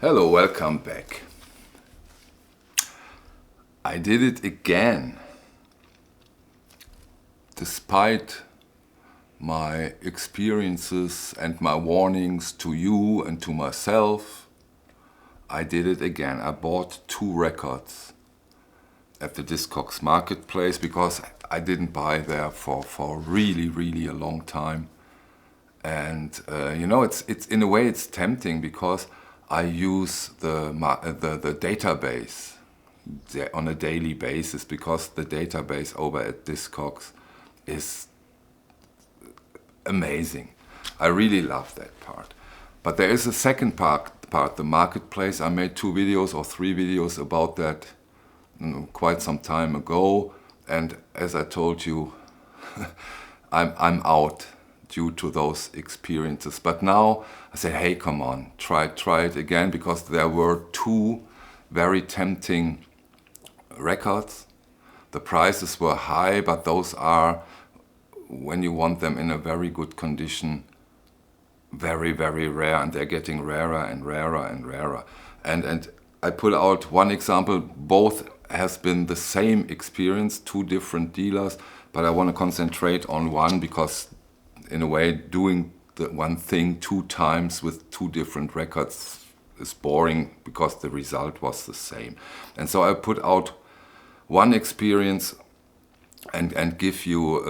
Hello, welcome back. I did it again. Despite my experiences and my warnings to you and to myself, I did it again. I bought 2 records at the Discogs marketplace because I didn't buy there for really a long time. And it's in a way it's tempting because I use the database on a daily basis, because the database over at Discogs is amazing. I really love that part. But there is a second part, the marketplace. I made 2 videos or 3 videos about that quite some time ago, and as I told you, I'm out due to those experiences. But now I said, hey, come on, try it again, because there were 2 very tempting records. The prices were high, but those are, when you want them in a very good condition, very rare, and they're getting rarer and rarer. And I pull out one example. Both has been the same experience, 2 different dealers, but I want to concentrate on one because in a way doing the one thing 2 times with 2 different records is boring because the result was the same. And so I put out one experience and give you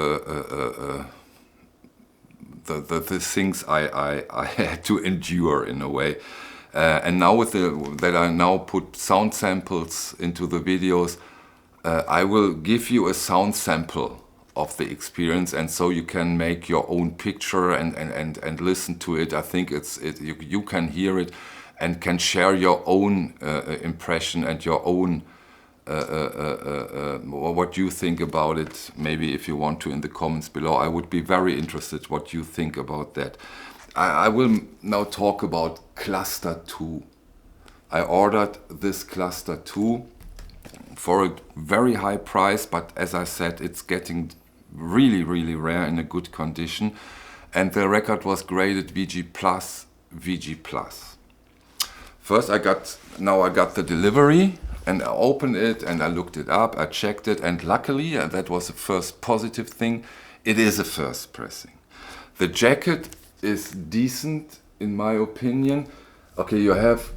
the things I had to endure in a way. And now that I now put sound samples into the videos, I will give you a sound sample of the experience, and so you can make your own picture and listen to it. I think you can hear it and can share your own impression and your own what you think about it. Maybe if you want to in the comments below. I would be very interested what you think about that. I will now talk about Cluster 2. I ordered this Cluster 2 for a very high price, but as I said, it's getting really rare in a good condition, and the record was graded VG+. First I got the delivery, and I opened it and I looked it up, I checked it, and luckily, that was the first positive thing, it is a first pressing. The jacket is decent in my opinion. Okay, you have,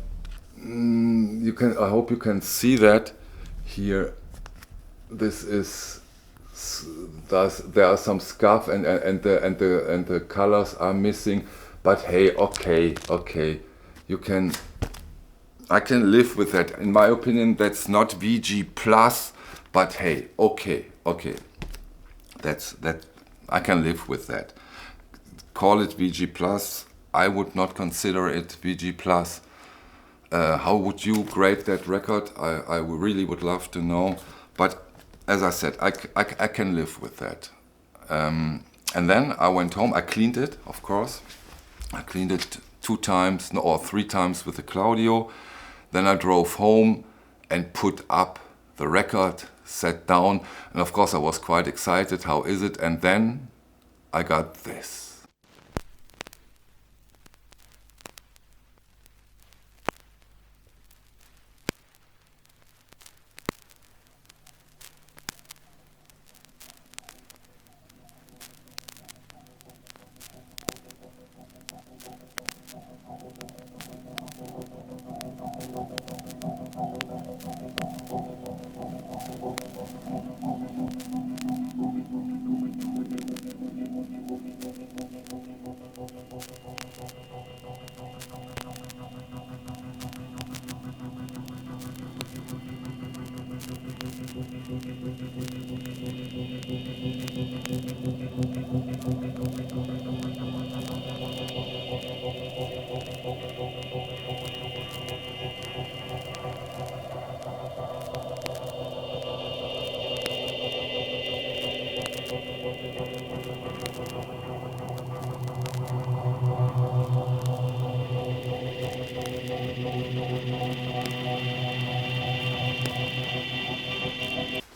I hope you can see that here. This is, there are some scuff and the colors are missing, but hey, okay, I can live with that. In my opinion, that's not VG+, but hey, okay, that I can live with that. Call it VG+. I would not consider it VG+. How would you grade that record? I really would love to know. But as I said, I can live with that. And then I went home. I cleaned it, of course. I cleaned it 2 times or 3 times with the Claudio. Then I drove home and put up the record, sat down, and of course I was quite excited. How is it? And then I got this.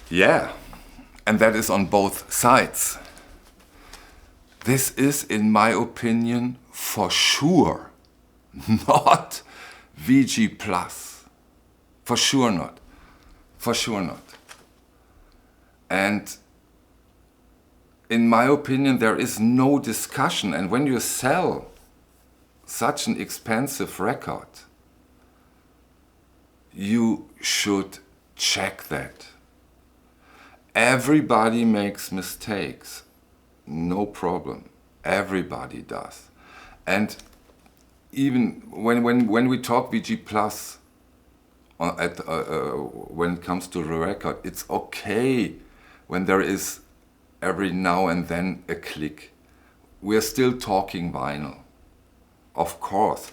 Yeah, and that is on both sides. This is, in my opinion, for sure not VG Plus. For sure not. For sure not. And in my opinion, there is no discussion. And when you sell such an expensive record, you should check that. Everybody makes mistakes. No problem. Everybody does. And even when we talk VG Plus, when it comes to the record, it's okay when there is every now and then a click. We're still talking vinyl, of course.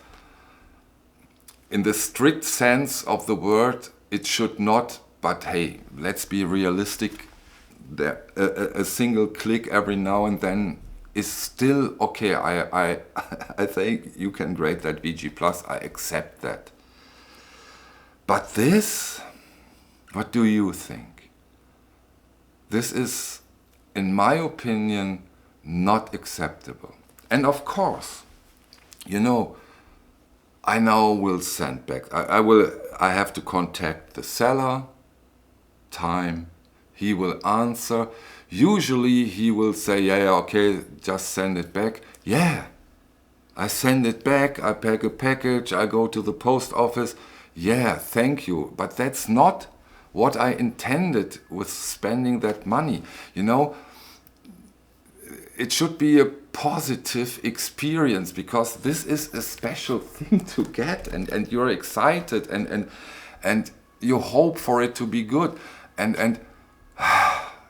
In the strict sense of the word, it should not, but hey, let's be realistic. A single click every now and then is still okay. I think you can grade that VG Plus, I accept that. But this, what do you think? This is, in my opinion, not acceptable. And of course, you know, I now will send back. I have to contact the seller, time, he will answer. Usually he will say, yeah, okay, just send it back. Yeah, I send it back, I pack a package, I go to the post office. Yeah, thank you. But that's not what I intended with spending that money. You know, it should be a positive experience, because this is a special thing to get, and you're excited and you hope for it to be good. And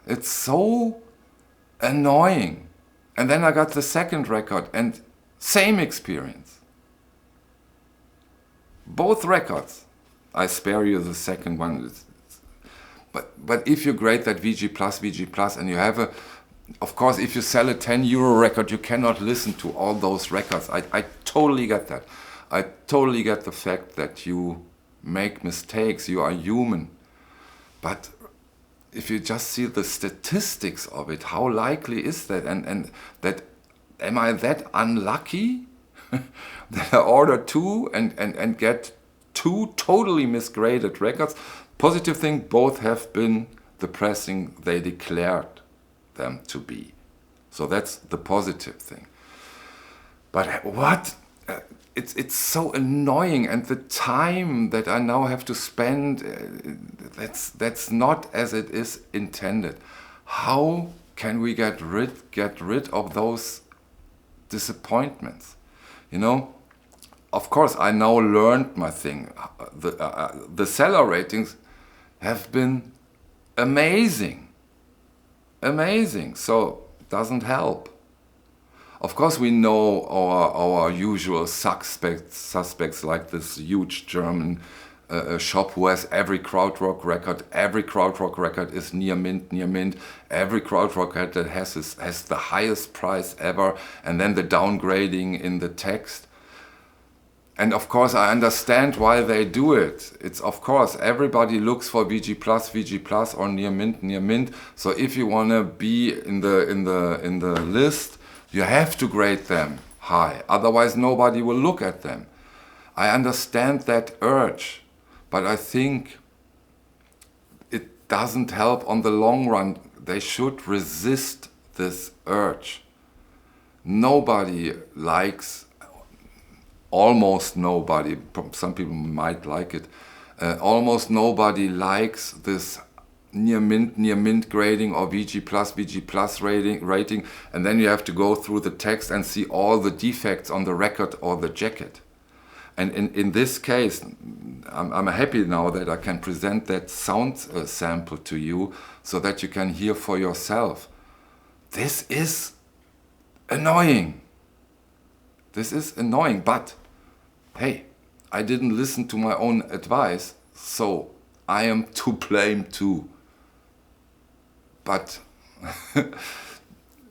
it's so annoying. And then I got the second record and same experience. Both records. I spare you the second one. But if you grade that VG Plus, and you have of course, if you sell a 10 euro record, you cannot listen to all those records. I totally get that. I totally get the fact that you make mistakes, you are human. But if you just see the statistics of it, how likely is that? And that, am I that unlucky that I order two and get two totally misgraded records? Positive thing, both have been the pressing they declared them to be. So that's the positive thing. But what? It's so annoying, and the time that I now have to spend, that's not as it is intended. How can we get rid of those disappointments? You know, of course, I now learned my thing. The seller ratings have been amazing. Amazing. So it doesn't help. Of course, we know our usual suspects like this huge German shop who has every krautrock record. Every krautrock record is near mint. Every krautrock record has the highest price ever, and then the downgrading in the text. And of course, I understand why they do it. It's, of course, everybody looks for VG Plus or near mint. So if you want to be in the list, you have to grade them high. Otherwise, nobody will look at them. I understand that urge, but I think it doesn't help on the long run. They should resist this urge. Nobody likes. Almost nobody, some people might like it, almost nobody likes this near mint grading or VG Plus rating, and then you have to go through the text and see all the defects on the record or the jacket. And in this case, I'm happy now that I can present that sound sample to you so that you can hear for yourself. This is annoying. This is annoying, but hey, I didn't listen to my own advice, so I am to blame too. But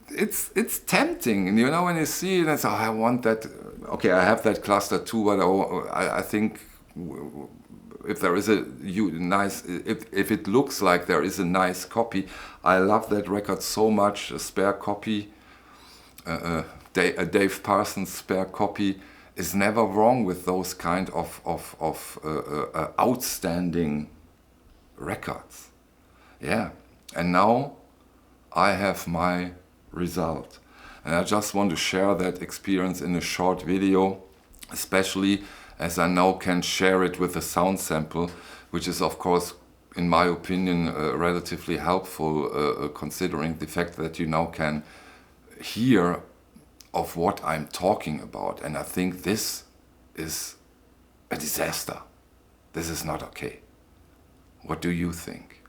it's tempting, you know, when you see it and say, oh, I want that. Okay, I have that cluster too, but I think if there is a nice, if it looks like there is a nice copy, I love that record so much. A spare copy, a Dave Parsons spare copy. is never wrong with those kind of outstanding records. Yeah, and now I have my result. And I just want to share that experience in a short video, especially as I now can share it with a sound sample, which is of course, in my opinion, relatively helpful considering the fact that you now can hear of what I'm talking about. And I think this is a disaster. This is not okay. What do you think?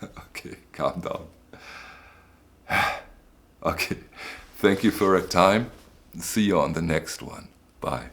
Okay, calm down. Okay, thank you for your time. See you on the next one. Bye.